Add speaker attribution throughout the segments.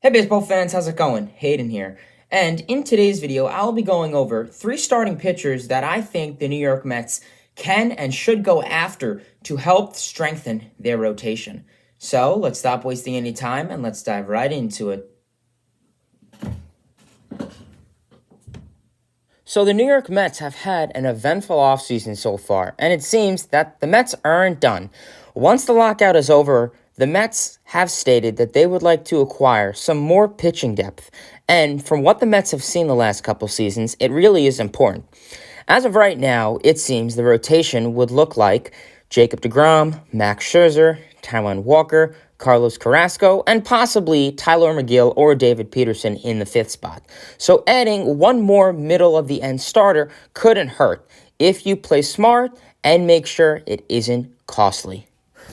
Speaker 1: Hey baseball fans, how's it going? Hayden here. And in today's video, I'll be going over 3 starting pitchers that I think the New York Mets can and should go after to help strengthen their rotation. So let's stop wasting any time and let's dive right into it. So the New York Mets have had an eventful offseason so far, and it seems that the Mets aren't done. Once the lockout is over, the Mets have stated that they would like to acquire some more pitching depth, and from what the Mets have seen the last couple seasons, it really is important. As of right now, it seems the rotation would look like Jacob deGrom, Max Scherzer, Taijuan Walker, Carlos Carrasco, and possibly Tyler McGill or David Peterson in the 5th spot. So adding one more middle-of-the-end starter couldn't hurt if you play smart and make sure it isn't costly.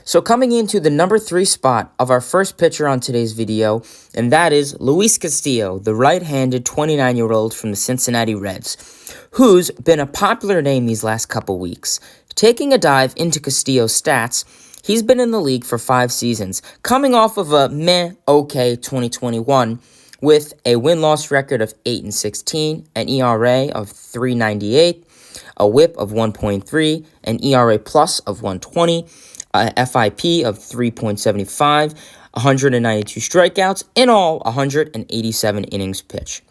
Speaker 1: So coming into the number 3 spot of our first pitcher on today's video, and that is Luis Castillo, the right-handed 29-year-old from the Cincinnati Reds, who's been a popular name these last couple weeks. Taking a dive into Castillo's stats, he's been in the league for 5 seasons, coming off of a meh-okay 2021 with a win-loss record of 8-16, an ERA of 3.98, a WHIP of 1.3, an ERA plus of 1.20, a FIP of 3.75, 192 strikeouts, in all 187 innings pitched.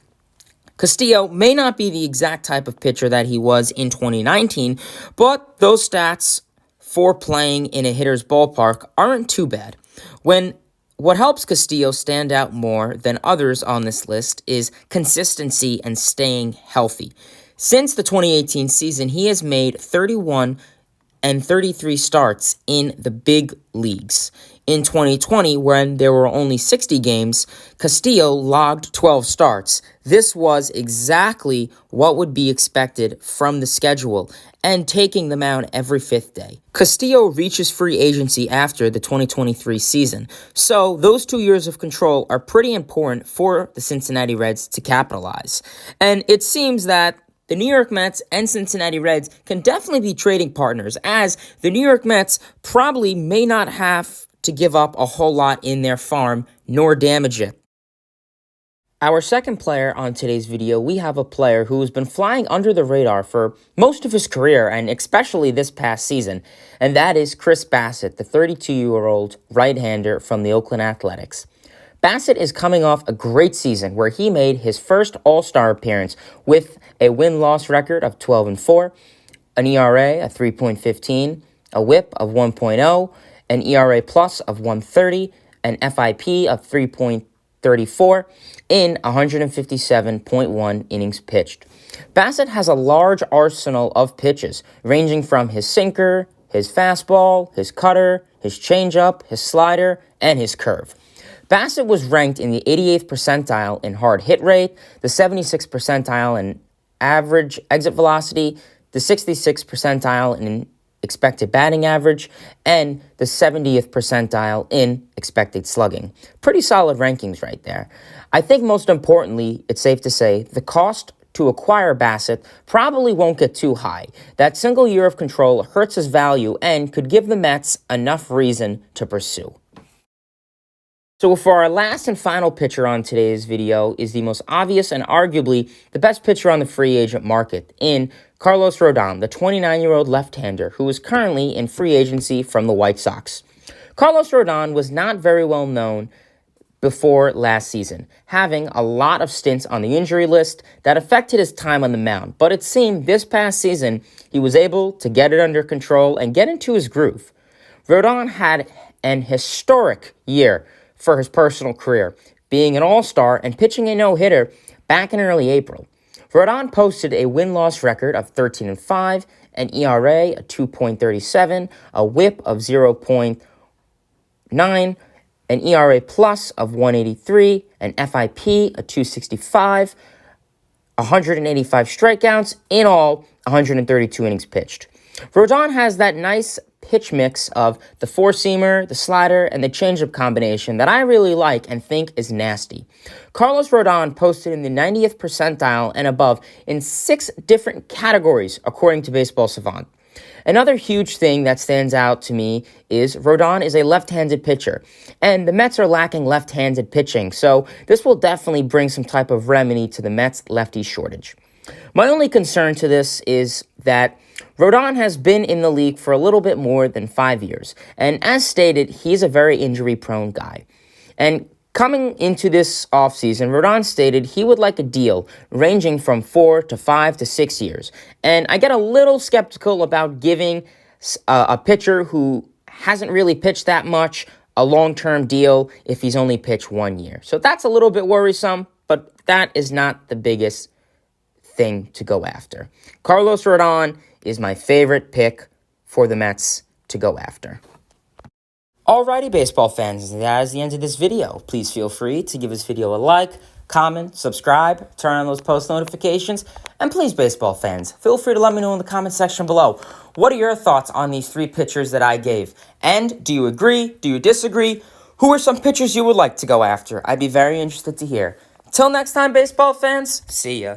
Speaker 1: Castillo may not be the exact type of pitcher that he was in 2019, but those stats for playing in a hitter's ballpark aren't too bad. What helps Castillo stand out more than others on this list is consistency and staying healthy. Since the 2018 season, he has made 31 and 33 starts in the big leagues. In 2020, when there were only 60 games, Castillo logged 12 starts. This was exactly what would be expected from the schedule and taking the mound every 5th day. Castillo reaches free agency after the 2023 season, so those 2 years of control are pretty important for the Cincinnati Reds to capitalize. And it seems that the New York Mets and Cincinnati Reds can definitely be trading partners, as the New York Mets probably may not have to give up a whole lot in their farm, nor damage it. Our second player on today's video, we have a player who has been flying under the radar for most of his career, and especially this past season, and that is Chris Bassett, the 32-year-old right-hander from the Oakland Athletics. Bassett is coming off a great season where he made his first All-Star appearance with a win-loss record of 12-4, an ERA of 3.15, a WHIP of 1.0, an ERA plus of 1.30, an FIP of 3.34 in 157.1 innings pitched. Bassett has a large arsenal of pitches, ranging from his sinker, his fastball, his cutter, his changeup, his slider, and his curve. Bassett was ranked in the 88th percentile in hard hit rate, the 76th percentile in average exit velocity, the 66th percentile in expected batting average, and the 70th percentile in expected slugging. Pretty solid rankings right there. I think most importantly, it's safe to say, the cost to acquire Bassett probably won't get too high. That single year of control hurts his value and could give the Mets enough reason to pursue. So for our last and final pitcher on today's video is the most obvious and arguably the best pitcher on the free agent market in Carlos Rodon, the 29-year-old left-hander who is currently in free agency from the White Sox. Carlos Rodon was not very well known before last season, having a lot of stints on the injury list that affected his time on the mound, but it seemed this past season he was able to get it under control and get into his groove. Rodon had an historic year for his personal career, being an all-star and pitching a no-hitter back in early April. Rodon posted a win-loss record of 13-5, an ERA of 2.37, a WHIP of 0.9, an ERA plus of 1.83, an FIP of 2.65, 185 strikeouts, in all 132 innings pitched. Rodon has that nice pitch mix of the four-seamer, the slider, and the changeup combination that I really like and think is nasty. Carlos Rodon posted in the 90th percentile and above in 6 different categories, according to Baseball Savant. Another huge thing that stands out to me is Rodon is a left-handed pitcher, and the Mets are lacking left-handed pitching, so this will definitely bring some type of remedy to the Mets lefty shortage. My only concern to this is that Rodon has been in the league for a little bit more than 5 years, and as stated, he's a very injury-prone guy. And coming into this offseason, Rodon stated he would like a deal ranging from 4 to 5 to 6 years. And I get a little skeptical about giving a pitcher who hasn't really pitched that much a long-term deal if he's only pitched 1 year. So that's a little bit worrisome, but that is not the biggest thing to go after. Carlos Rodon is my favorite pick for the Mets to go after. Alrighty, baseball fans, that is the end of this video. Please feel free to give this video a like, comment, subscribe, turn on those post notifications, and please, baseball fans, feel free to let me know in the comment section below. What are your thoughts on these 3 pitchers that I gave? And do you agree? Do you disagree? Who are some pitchers you would like to go after? I'd be very interested to hear. Till next time, baseball fans, see ya.